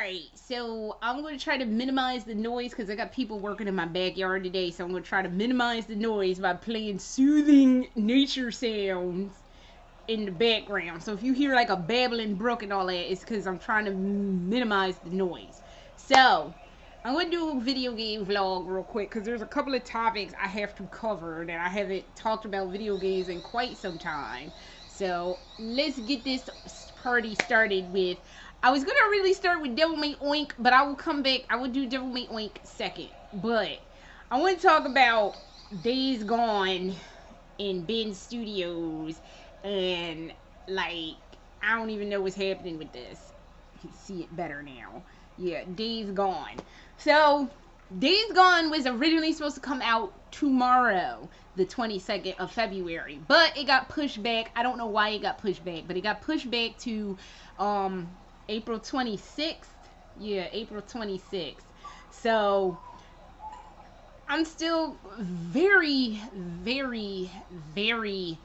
Alright, so I'm going to try to minimize the noise because I got people working in my backyard today, so I'm going to try to minimize the noise by playing soothing nature sounds in the background. So if you hear like a babbling brook and all that, it's because I'm trying to minimize the noise. So, I'm going to do a video game vlog real quick because there's a couple of topics I have to cover that I haven't talked about video games in quite some time. So, let's get this party started with... I was going to really start with Devil May Oink, but I will come back. I will do Devil May Oink second. But I want to talk about Days Gone in Ben Studios. And, like, I don't even know what's happening with this. You can see it better now. Yeah, Days Gone. So, Days Gone was originally supposed to come out tomorrow, the 22nd of February. But it got pushed back. I don't know why it got pushed back, but it got pushed back to, April 26th. Yeah, April 26th. So, I'm still very, very, very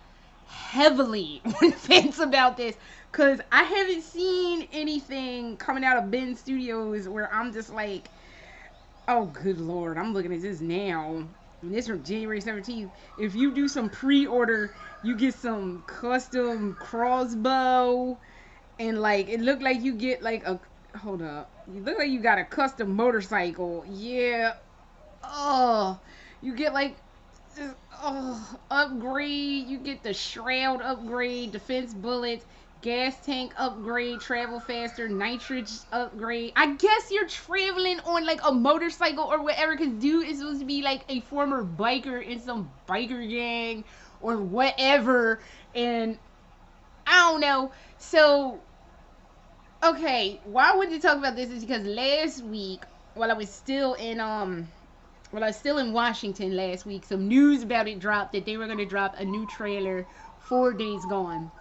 heavily on the fence about this. Because I haven't seen anything coming out of Ben Studios where I'm just like, oh, good Lord, I'm looking at this now. And this from January 17th. If you do some pre-order, you get some custom crossbow. And, like, it looked like you get, like, a... Hold up. You look like you got a custom motorcycle. Yeah. Oh. You get, like... upgrade. You get the shroud upgrade, defense bullets, gas tank upgrade, travel faster, nitrate upgrade. I guess you're traveling on, like, a motorcycle or whatever, because dude is supposed to be, like, a former biker in some biker gang or whatever. And... I don't know. So, okay, why I wanted to talk about this is because last week, while I was still in Washington last week, some news about it dropped that they were going to drop a new trailer for Days Gone.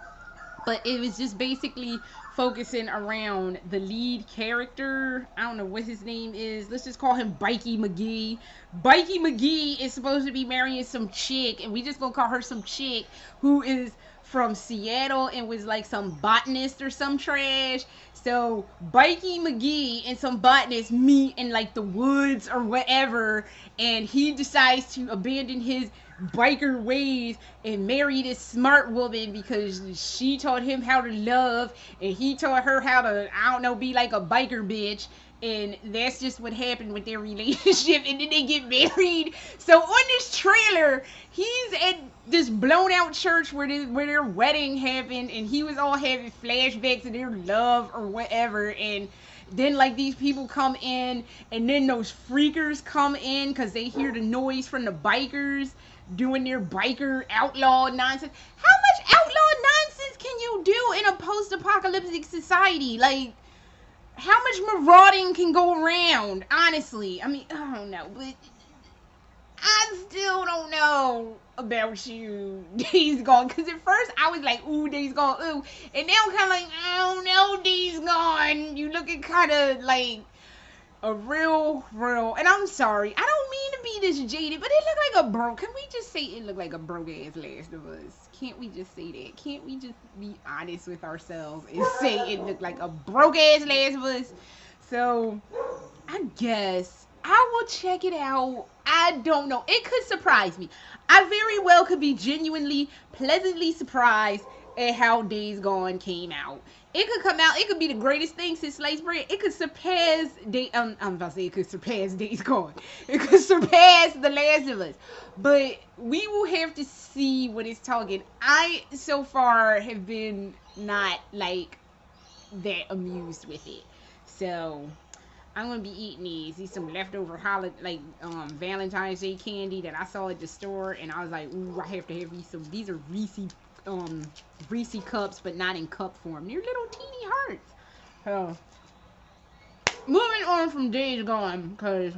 But it was just basically focusing around the lead character. I don't know what his name is. Let's just call him Bikey McGee. Bikey McGee is supposed to be marrying some chick, and we just gonna call her some chick who is from Seattle and was like some botanist or some trash. So Bikey McGee and some botanist meet in like the woods or whatever, and he decides to abandon his biker ways and marry this smart woman because she taught him how to love and he taught her how to, I don't know, be like a biker bitch. And that's just what happened with their relationship, and then they get married. So on this trailer, he's at this blown out church where their wedding happened, and he was all having flashbacks of their love or whatever. And then like these people come in, and then those freakers come in because they hear the noise from the bikers doing their biker outlaw nonsense. How much outlaw nonsense can you do in a post-apocalyptic society? Like, how much marauding can go around? Honestly, I mean, I don't know, but I still don't know about you, Days Gone. Because at first I was like, ooh, Days Gone, ooh, and now I'm kind of like, I don't know, Days Gone. You looking kind of like a real, and I'm sorry, I don't mean to be this jaded, but it looked like a broke. Can we just say it looked like a broke ass Last of Us? Can't we just say that? Can't we just be honest with ourselves and say it looked like a broke ass Last of Us? So I guess I will check it out. I don't know. It could surprise me. I very well could be genuinely, pleasantly surprised at how Days Gone came out. It could come out. It could be the greatest thing since sliced bread. It could surpass I'm about to say it could surpass Days Gone. It could surpass The Last of Us. But we will have to see what it's talking. I so far have been not like that amused with it. So I'm gonna be eating these. These some leftover Valentine's Day candy that I saw at the store, and I was like, ooh, I have to have these. These are Reese cups, but not in cup form. They're little teeny hearts. So, moving on from Days Gone, because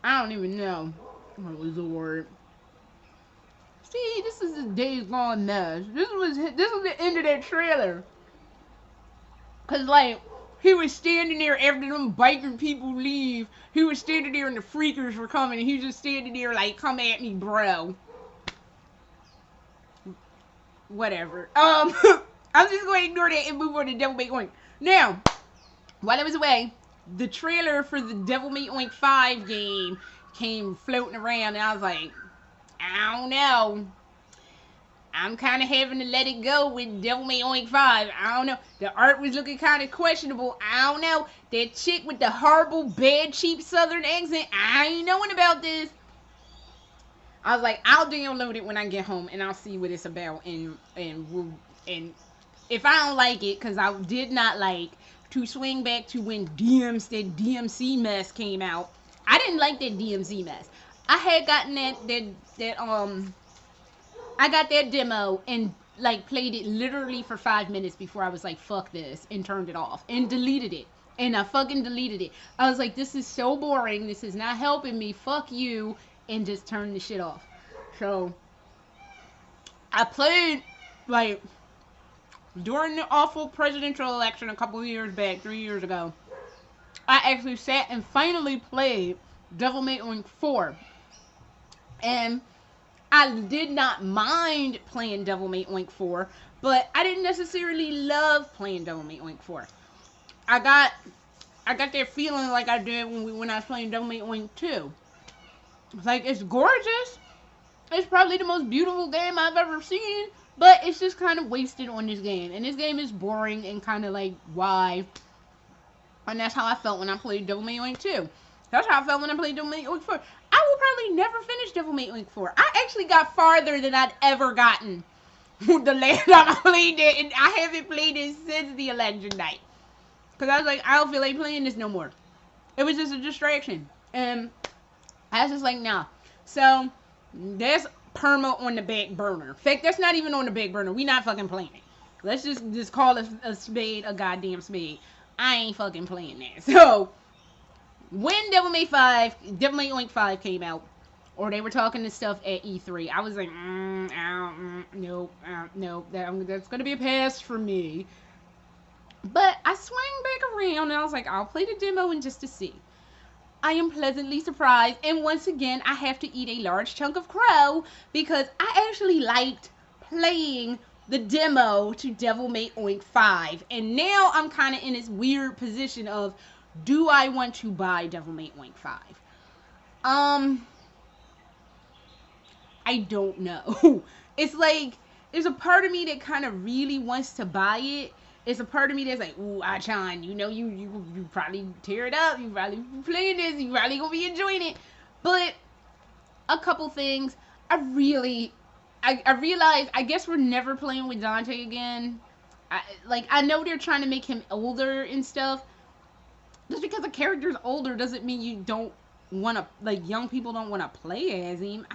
I don't even know. Oh, Lord. See, this is the Days Gone mess. This was the end of that trailer. Because, like, he was standing there after them biker people leave. He was standing there and the freakers were coming, and he was just standing there like, come at me, bro. Whatever. I'm just going to ignore that and move on to Devil May Oink. Now, while I was away, the trailer for the Devil May Oink 5 game came floating around, and I was like, I don't know. I'm kind of having to let it go with Devil May Oink 5. I don't know. The art was looking kind of questionable. I don't know. That chick with the horrible, bad, cheap southern accent, I ain't knowing about this. I was like, I'll download it when I get home, and I'll see what it's about. And if I don't like it, because I did not like, to swing back to when that DMC mess came out. I didn't like that DMC mess. I had gotten I got that demo and like played it literally for 5 minutes before I was like, fuck this, and turned it off and deleted it. And I fucking deleted it. I was like, this is so boring. This is not helping me. Fuck you. And just turned the shit off. So I played like during the awful presidential election a couple of years back, 3 years ago. I actually sat and finally played Devil May Oink 4. And I did not mind playing Devil May Oink 4, but I didn't necessarily love playing Devil May Oink 4. I got that feeling like I did when I was playing Devil May Oink 2. Like, it's gorgeous. It's probably the most beautiful game I've ever seen, but it's just kind of wasted on this game. And this game is boring and kind of like, why? And that's how I felt when I played Devil May Oink 2. That's how I felt when I played Devil May Oink 4. I will probably never finish Devil May Oink 4. I actually got farther than I'd ever gotten the last time I played it, and I haven't played it since the election night. Because I was like, I don't feel like playing this no more. It was just a distraction. And I was just like, nah. So, that's perma on the back burner. In fact, that's not even on the back burner. We not fucking playing it. Let's just call a spade a goddamn spade. I ain't fucking playing that. So, when Devil May Oink 5 came out, or they were talking this stuff at E3, I was like, nope, that's gonna be a pass for me. But I swung back around, and I was like, I'll play the demo and just to see. I am pleasantly surprised, and once again, I have to eat a large chunk of crow, because I actually liked playing the demo to Devil May Oink 5, and now I'm kind of in this weird position of, do I want to buy Devil May Oink 5? I don't know. It's like, there's a part of me that kind of really wants to buy it. It's a part of me that's like, ooh, Achan, you know, you probably tear it up. You probably playing this. You probably gonna be enjoying it. But a couple things, I realized, I guess we're never playing with Dante again. I know they're trying to make him older and stuff. Just because a character's older doesn't mean you don't want to, like, young people don't want to play as him.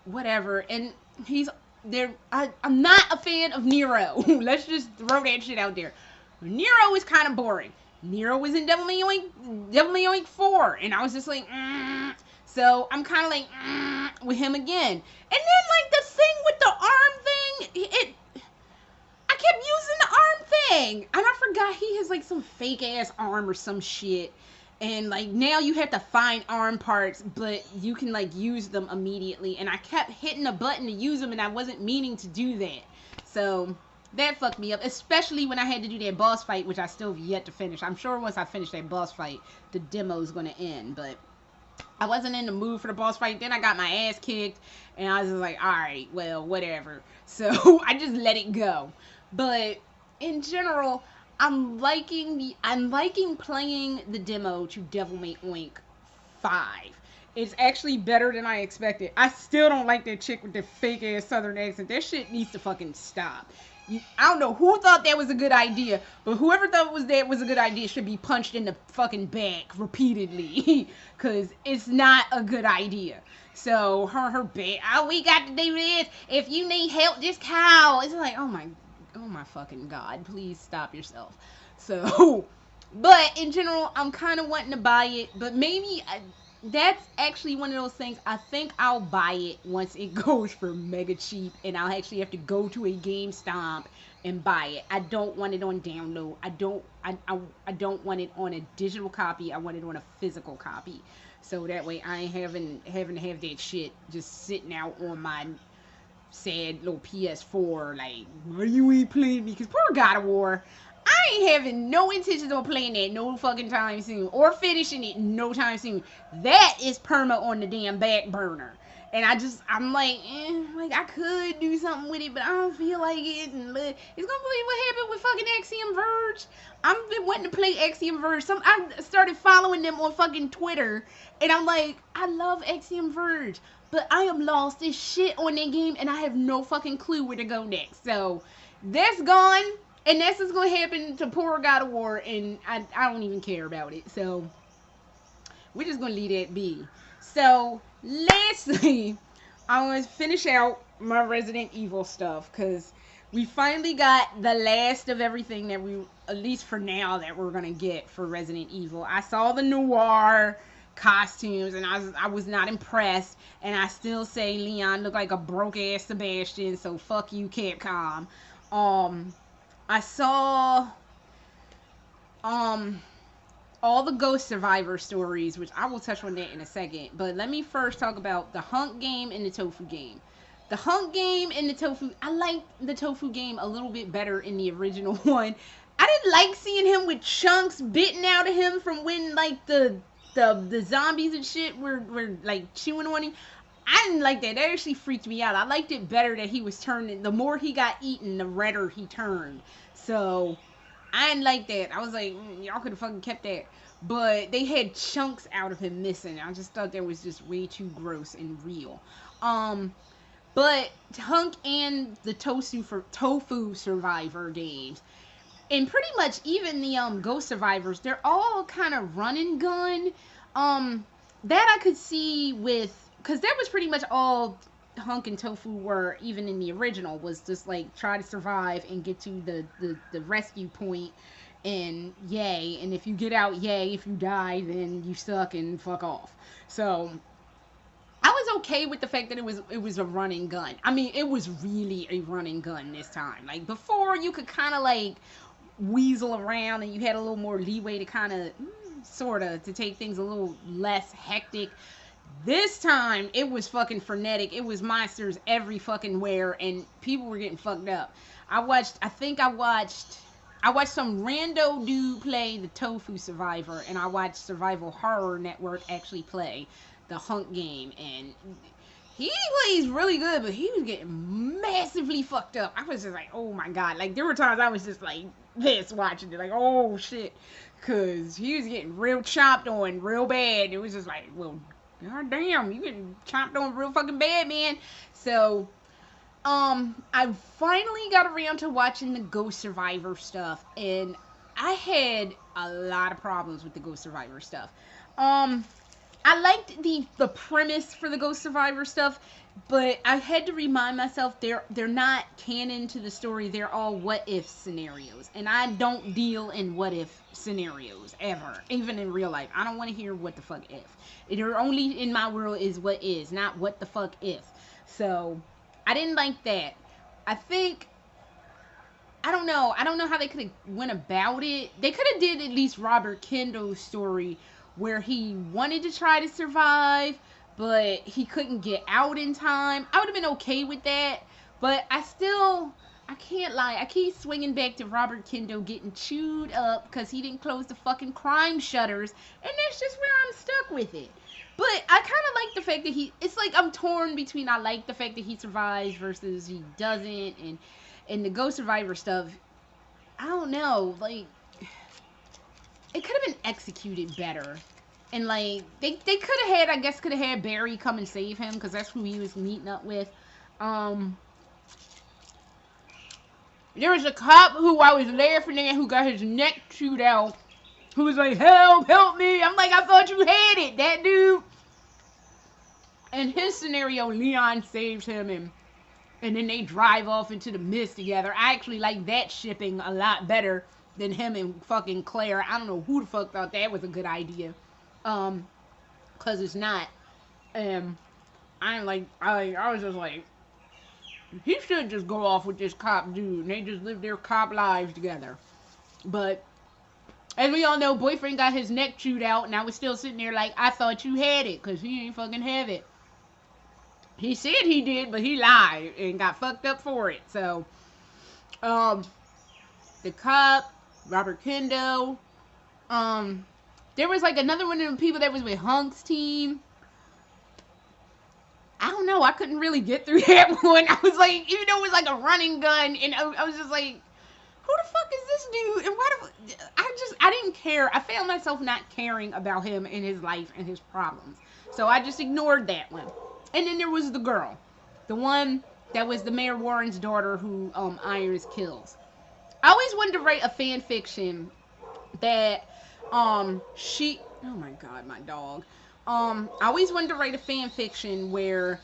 Whatever. And he's there. I'm not a fan of Nero. Let's just throw that shit out there. Nero is kind of boring. Nero was in Devil May Oink 4, and I was just like, So I'm kind of like, with him again. And then, like, the thing with the arm thing, I kept using the arm thing, and I forgot he has like some fake ass arm or some shit, and like now you have to find arm parts, but you can like use them immediately, and I kept hitting a button to use them, and I wasn't meaning to do that, so that fucked me up, especially when I had to do that boss fight, which I still have yet to finish. I'm sure once I finish that boss fight, the demo's gonna end, but I wasn't in the mood for the boss fight. Then I got my ass kicked, and I was just like, alright, well, whatever. So I just let it go. But in general, I'm liking playing the demo to Devil May Oink 5. It's actually better than I expected. I still don't like that chick with the fake ass southern accent. That shit needs to fucking stop. I don't know who thought that was a good idea, but whoever thought that was a good idea should be punched in the fucking back repeatedly, because it's not a good idea. So her back, oh, we got to do this. If you need help, just call. It's like, oh my fucking God, please stop yourself. So, but in general, I'm kind of wanting to buy it, but maybe that's actually one of those things. I think I'll buy it once it goes for mega cheap, and I'll actually have to go to a GameStop and buy it. I don't want it on download. I don't want it on a digital copy. I want it on a physical copy, so that way I ain't having to have that shit just sitting out on my sad little PS4, like, why you ain't playing me? Because poor God of War, I I ain't having no intentions of playing that no fucking time soon. Or finishing it no time soon. That is perma on the damn back burner. And I'm like, like I could do something with it, but I don't feel like it. And it's gonna be what happened with fucking Axiom Verge. I've been wanting to play Axiom Verge. I started following them on fucking Twitter, and I'm like, I love Axiom Verge, but I am lost as shit on that game, and I have no fucking clue where to go next. So that's gone, and that's what's gonna happen to poor God of War, and I don't even care about it. So we're just gonna leave that be. So lastly, I want to finish out my Resident Evil stuff because we finally got the last of everything that we, at least for now, that we're gonna get for Resident Evil. I saw the noir costumes and I was not impressed, and I still say Leon looked like a broke ass Sebastian, so fuck you, Capcom. I saw all the Ghost Survivor stories, which I will touch on that in a second. But let me first talk about the Hunk game and the Tofu game. The Hunk game and the Tofu, I liked the Tofu game a little bit better in the original one. I didn't like seeing him with chunks bitten out of him from when, like, the zombies and shit were like chewing on him. I didn't like that. That actually freaked me out. I liked it better that he was turning. The more he got eaten, the redder he turned. So I didn't like that. I was like, y'all could have fucking kept that. But they had chunks out of him missing. I just thought that was just way too gross and real. But Hunk and the Tofu Survivor games, and pretty much even the Ghost Survivors, they're all kind of run and gun. That I could see with, because that was pretty much all Hunk and Tofu were, even in the original, was just like try to survive and get to the rescue point, and yay, and if you get out, yay, if you die, then you suck and fuck off. So I was okay with the fact that it was a running gun. I mean, it was really a running gun this time. Like before, you could kind of like weasel around and you had a little more leeway to kind of sort of to take things a little less hectic. This time, it was fucking frenetic. It was monsters every fucking where, and people were getting fucked up. I watched some rando dude play the Tofu Survivor, and I watched Survival Horror Network actually play the Hunk game, and he plays really good, but he was getting massively fucked up. I was just like, oh my god. Like, there were times I was just like this watching it, like, oh shit, because he was getting real chopped on real bad. It was just like, well, god damn, you getting chopped on real fucking bad, man. So I finally got around to watching the Ghost Survivor stuff, and I had a lot of problems with the Ghost Survivor stuff. I liked the premise for the Ghost Survivor stuff, but I had to remind myself they're not canon to the story. They're all what if scenarios, and I don't deal in what if scenarios ever, even in real life. I don't want to hear what the fuck if. They're only in my world is what is, not what the fuck if. So I didn't like that. I don't know how they could have went about it. They could have did at least Robert Kendall's story where he wanted to try to survive, but he couldn't get out in time. I would have been okay with that, but I can't lie. I keep swinging back to Robert Kendall getting chewed up because he didn't close the fucking crime shutters, and that's just where I'm stuck with it. But I kind of like the fact that it's like I'm torn between I like the fact that he survives versus he doesn't, and the Ghost Survivor stuff, I don't know, like, it could have been executed better. And like they could have had Barry come and save him, because that's who he was meeting up with. There was a cop who I was laughing at who got his neck chewed out, who was like, help me. I'm like, I thought you had it, that dude. In his scenario, Leon saves him, and then they drive off into the mist together. I actually like that shipping a lot better than him and fucking Claire. I don't know who the fuck thought that was a good idea. Cause it's not. I was just like, he should just go off with this cop dude, and they just live their cop lives together. But as we all know, boyfriend got his neck chewed out, and I was still sitting there like, I thought you had it, cause he ain't fucking have it. He said he did, but he lied and got fucked up for it. So, the cop Robert Kendo. There was like another one of the people that was with Hunk's team. I don't know. I couldn't really get through that one. I was like, even though it was like a running gun, and I was just like, who the fuck is this dude? And why do I didn't care. I found myself not caring about him and his life and his problems. So I just ignored that one. And then there was the girl. The one that was the Mayor Warren's daughter who Irons kills. I always wanted to write a fan fiction that she, oh my god, my dog. I always wanted to write a fan fiction where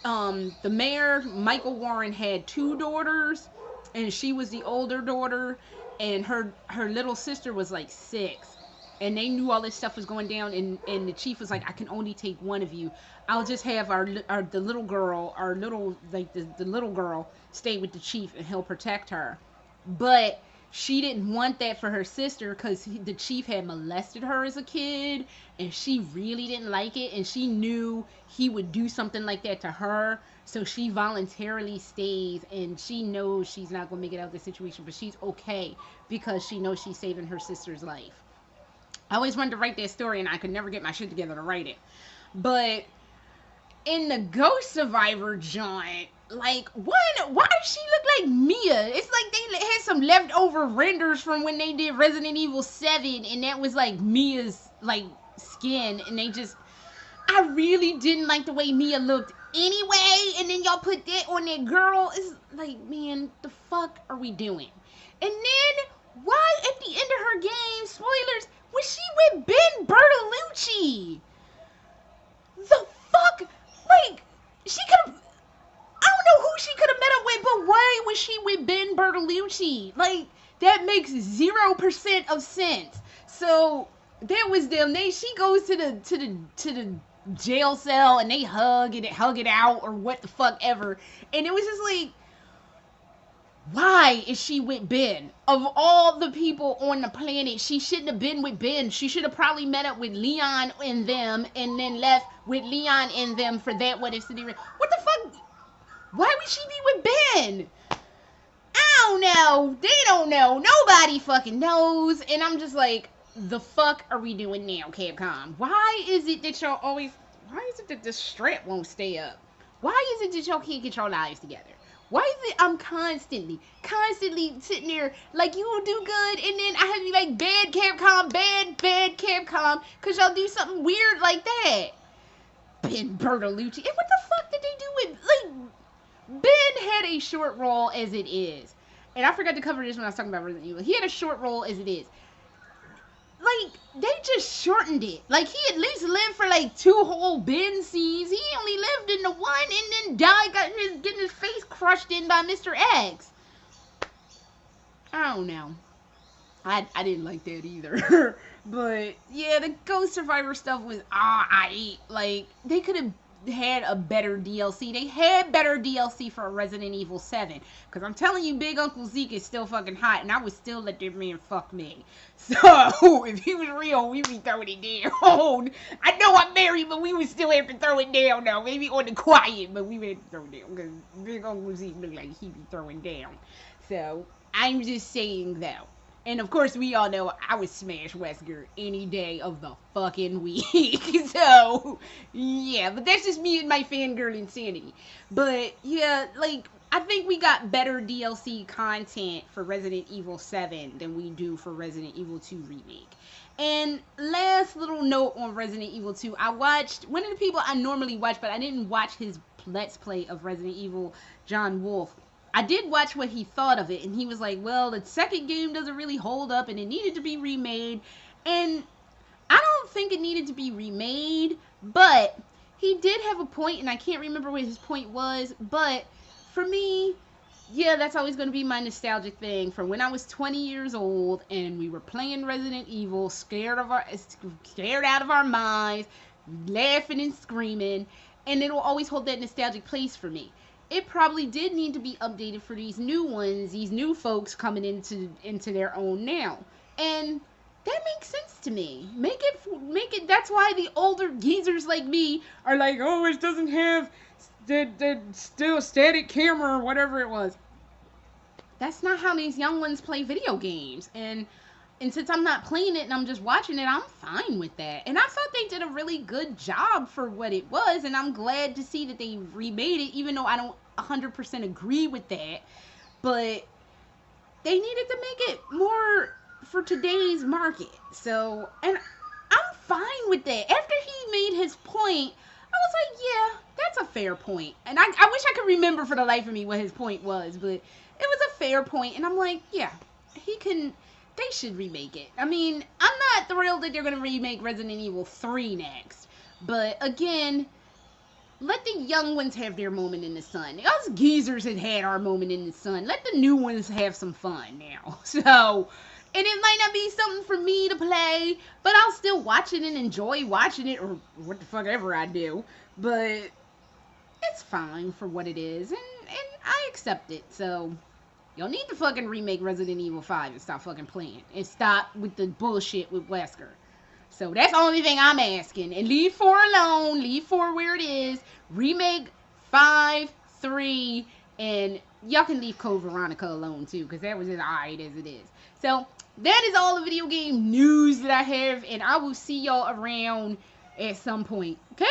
the mayor, Michael Warren, had two daughters, and she was the older daughter, and her little sister was like 6, and they knew all this stuff was going down, and the chief was like, I can only take one of you. I'll just have the little girl, the little girl stay with the chief, and he'll protect her. But she didn't want that for her sister because the chief had molested her as a kid, and she really didn't like it, and she knew he would do something like that to her, so she voluntarily stays, and she knows she's not going to make it out of the situation, but she's okay because she knows she's saving her sister's life. I always wanted to write that story, and I could never get my shit together to write it. But in the Ghost Survivor joint, like, why does she look like Mia? It's like they had some leftover renders from when they did Resident Evil 7, and that was like Mia's like skin, and I really didn't like the way Mia looked anyway, and then y'all put that on that girl. It's like, man, the fuck are we doing? And then why at the end of her game, spoilers, was she with Ben Bertolucci? The fuck? Like, she could have, I don't know who she could have met up with, but why was she with Ben Bertolucci? Like, that makes 0% of sense. So that was them. She goes to the jail cell, and they hug it out, or what the fuck ever. And it was just like, why is she with Ben? Of all the people on the planet, she shouldn't have been with Ben. She should have probably met up with Leon and them, and then left with Leon and them for that What If scenario. What the fuck? Why would she be with Ben? I don't know. They don't know. Nobody fucking knows. And I'm just like, the fuck are we doing now, Capcom? Why is it that the strap won't stay up? Why is it that y'all can't get your lives together? Why is it I'm constantly sitting there like, you will do good, and then I have to be like, bad Capcom, because y'all do something weird like that. Ben Bertolucci. And what the fuck did they do with, like, Ben had a short role as it is. And I forgot to cover this when I was talking about Resident Evil. He had a short role as it is. Like, they just shortened it. Like, he at least lived for, like, 2 whole Ben scenes. He only lived in the one and then died, getting his face crushed in by Mr. X. I don't know. I didn't like that either. But, yeah, the Ghost Survivor stuff was, like, they could have had a better DLC. They had better DLC for Resident Evil 7. Because I'm telling you, Big Uncle Zeke is still fucking hot, and I would still let that man fuck me. So, if he was real, we'd be throwing it down. I know I'm married, but we would still have to throw it down, though. Maybe on the quiet, but we would have to throw it down. Because Big Uncle Zeke looked like he'd be throwing down. So, I'm just saying, though. And of course, we all know I would smash Wesker any day of the fucking week. So, yeah, but that's just me and my fangirl insanity. But, yeah, like, I think we got better DLC content for Resident Evil 7 than we do for Resident Evil 2 Remake. And last little note on Resident Evil 2, I watched, one of the people I normally watch, but I didn't watch his Let's Play of Resident Evil, John Wolf. I did watch what he thought of it, and he was like, well, the second game doesn't really hold up, and it needed to be remade. And I don't think it needed to be remade, but he did have a point, and I can't remember what his point was, but for me, yeah, that's always going to be my nostalgic thing from when I was 20 years old, and we were playing Resident Evil, scared out of our minds, laughing and screaming, and it'll always hold that nostalgic place for me. It probably did need to be updated for these new ones, these new folks coming into their own now. And that makes sense to me. Make it, that's why the older geezers like me are like, oh, it doesn't have the still static camera or whatever it was. that's not how these young ones play video games. And since I'm not playing it and I'm just watching it, I'm fine with that. And I thought they did a really good job for what it was, and I'm glad to see that they remade it, even though I don't 100% agree with that. But they needed to make it more for today's market. So, and I'm fine with that. After he made his point, I was like, yeah, that's a fair point. And I wish I could remember for the life of me what his point was, but it was a fair point. And I'm like, yeah, they should remake it. I mean, I'm not thrilled that they're going to remake Resident Evil 3 next. But again, let the young ones have their moment in the sun. Us geezers had our moment in the sun. Let the new ones have some fun now. So, and it might not be something for me to play, but I'll still watch it and enjoy watching it, or what the fuck ever I do. But it's fine for what it is, and I accept it. So, y'all need to fucking remake Resident Evil 5 and stop fucking playing. And stop with the bullshit with Wesker. So that's the only thing I'm asking. And leave 4 alone. Leave 4 where it is. Remake 5, 3, and y'all can leave Code Veronica alone too, because that was as alright as it is. So that is all the video game news that I have, and I will see y'all around at some point. Okay?